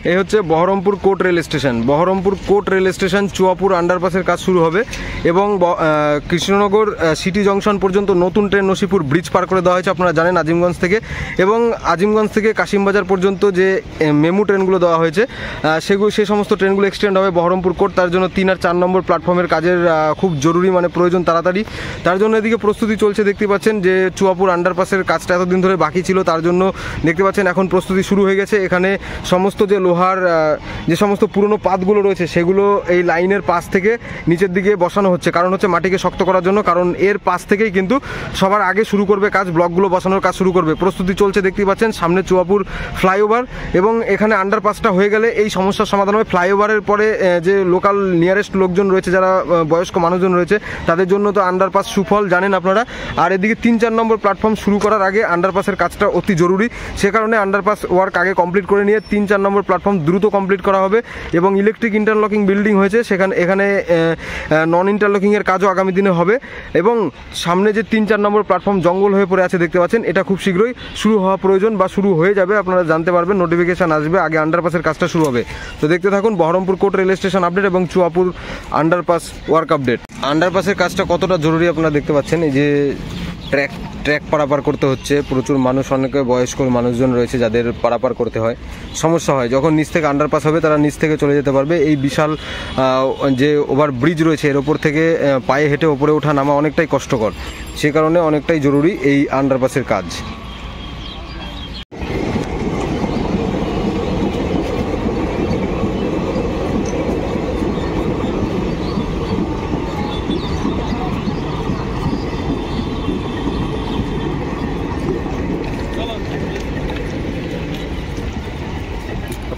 এই হচ্ছে Berhampore court rail station. Berhampore court rail station Chuapur আন্ডারপাসের কাজ শুরু হবে এবং কৃষ্ণনগর সিটি জংশন পর্যন্ত নতুন ট্রেন নসিপুর ব্রিজ পার করে দেওয়া হয়েছে, আপনারা জানেন, আজিমগঞ্জ থেকে। এবং আজিমগঞ্জ থেকে কাশিমবাজার পর্যন্ত যে মেমু ট্রেনগুলো দেওয়া হয়েছে সেই সমস্ত ট্রেনগুলো এক্সটেন্ড হবে বহরমপুর কোর্ট। তার জন্য 3 আর 4 নম্বর প্ল্যাটফর্মের কাজের খুব জরুরি, মানে প্রয়োজন তাড়াতাড়ি। তার জন্য এদিকে প্রস্তুতি চলছে, দেখতে পাচ্ছেন যে চুয়াপুর আন্ডারপাসের কাজটা এতদিন ধরে বাকি ছিল, তার জন্য দেখতে পাচ্ছেন এখন প্রস্তুতি শুরু হয়ে গেছে। এখানে সমস্ত যে লোহার যে সমস্ত পুরনো পাতগুলো রয়েছে সেগুলো এই লাইনের পাশ থেকে নিচের দিকে বসানো হচ্ছে, কারণ হচ্ছে মাটিকে শক্ত করার জন্য, কারণ এর পাশ থেকেই কিন্তু সবার আগে শুরু করবে কাজ, ব্লকগুলো বসানোর কাজ শুরু করবে। প্রস্তুতি চলছে, দেখতে পাচ্ছেন সামনে চুয়াপুর ফ্লাইওভার এবং এখানে আন্ডারপাসটা হয়ে গেলে এই সমস্যার সমাধান হবে। ফ্লাইওভারের পরে যে লোকাল নিয়ারেস্ট লোকজন রয়েছে, যারা বয়স্ক মানুষজন রয়েছে, তাদের জন্য তো আন্ডারপাস সুফল জানেন আপনারা। আর এদিকে 3-4 নম্বর প্ল্যাটফর্ম শুরু করার আগে আন্ডারপাসের কাজটা অতি জরুরি, সে কারণে আন্ডারপাস ওয়ার্ক আগে কমপ্লিট করে নিয়ে 3-4 নম্বর প্ল্যাটফর্ম দ্রুত কমপ্লিট করা হবে। এবং ইলেকট্রিক ইন্টারলকিং বিল্ডিং হয়েছে, এখানে নন ইন্টারলকিংয়ের কাজও আগামী দিনে হবে। এবং সামনে যে 3-4 নম্বর প্ল্যাটফর্ম জঙ্গল হয়ে পড়ে আছে দেখতে পাচ্ছেন, এটা খুব শীঘ্রই শুরু হওয়া প্রয়োজন বা শুরু হয়ে যাবে, আপনারা জানতে পারবেন, নোটিফিকেশান আসবে, আগে আন্ডারপাসের কাজটা শুরু হবে। তো দেখতে থাকুন Baharampur court rail station update এবং চুয়াপুর আন্ডারপাস ওয়ার্ক আপডেট। আন্ডারপাসের কাজটা কতটা জরুরি আপনারা দেখতে পাচ্ছেন, এই যে ট্র্যাক পারাপার করতে হচ্ছে, প্রচুর মানুষ, অনেকে বয়স্ক মানুষজন রয়েছে যাদের পারাপার করতে হয়, সমস্যা হয়। যখন নিচ থেকে আন্ডারপাস হবে তারা নিচ থেকে চলে যেতে পারবে। এই বিশাল যে ওভার ব্রিজ রয়েছে এর ওপর থেকে পায়ে হেঁটে ওপরে ওঠা নামা অনেকটাই কষ্টকর, সে কারণে অনেকটাই জরুরি এই আন্ডারপাসের কাজ।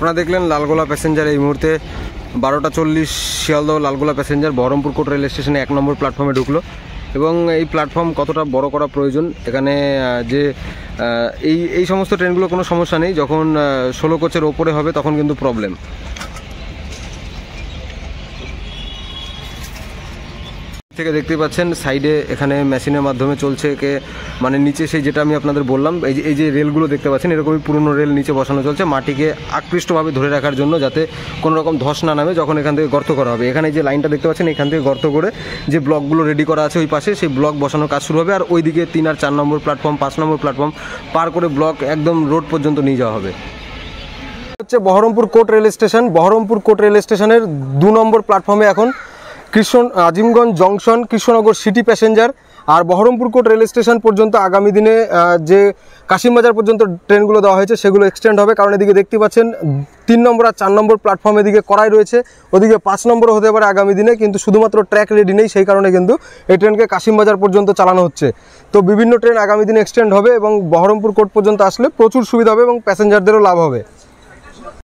আপনারা দেখলেন লালগোলা প্যাসেঞ্জার এই মুহূর্তে 12:40 Sealdah Lalgola passenger Baharampur court rail স্টেশনে 1 নম্বর প্ল্যাটফর্মে ঢুকলো। এবং এই প্ল্যাটফর্ম কতটা বড় করা প্রয়োজন, এখানে যে এই সমস্ত ট্রেনগুলো কোনো সমস্যা নেই, যখন 16 কোচের ওপরে হবে তখন কিন্তু প্রবলেম। থেকে দেখতে পাচ্ছেন সাইডে এখানে মেশিনের মাধ্যমে চলছে, মানে নিচে সেই যেটা আমি আপনাদের বললাম, এই যে রেলগুলো দেখতে পাচ্ছেন এরকমই পুরনো রেল নিচে বসানো চলছে, মাটিকে আকৃষ্টভাবে ধরে রাখার জন্য, যাতে কোনো রকম ধস না নামে যখন এখান থেকে গর্ত করা হবে। এখানে যে লাইনটা দেখতে পাচ্ছেন এখান থেকে গর্ত করে যে ব্লকগুলো রেডি করা আছে ওই পাশে, সেই ব্লক বসানোর কাজ শুরু হবে। আর ওইদিকে 3 আর 4 নম্বর প্ল্যাটফর্ম, 5 নম্বর প্ল্যাটফর্ম পার করে ব্লক একদম রোড পর্যন্ত নিয়ে যাওয়া হবে। হচ্ছে Berhampore court rail station. Berhampore court rail স্টেশনের 2 নম্বর প্ল্যাটফর্মে এখন Azimganj junction Krishnanagar city passenger আর বহরমপুর কোর্ট রেল স্টেশন পর্যন্ত আগামী দিনে যে কাশিমবাজার পর্যন্ত ট্রেনগুলো দেওয়া হয়েছে সেগুলো এক্সটেন্ড হবে, কারণ এদিকে দেখতে পাচ্ছেন 3 নম্বর আর 4 নম্বর প্ল্যাটফর্ম এদিকে করাই রয়েছে, ওদিকে 5 নম্বরও হতে পারে আগামী দিনে, কিন্তু শুধুমাত্র ট্র্যাক রেডি নেই, সেই কারণে কিন্তু এই ট্রেনকে কাশিমবাজার পর্যন্ত চালানো হচ্ছে। তো বিভিন্ন ট্রেন আগামী দিনে এক্সটেন্ড হবে এবং বহরমপুর কোর্ট পর্যন্ত আসলে প্রচুর সুবিধা হবে এবং প্যাসেঞ্জারদেরও লাভ হবে।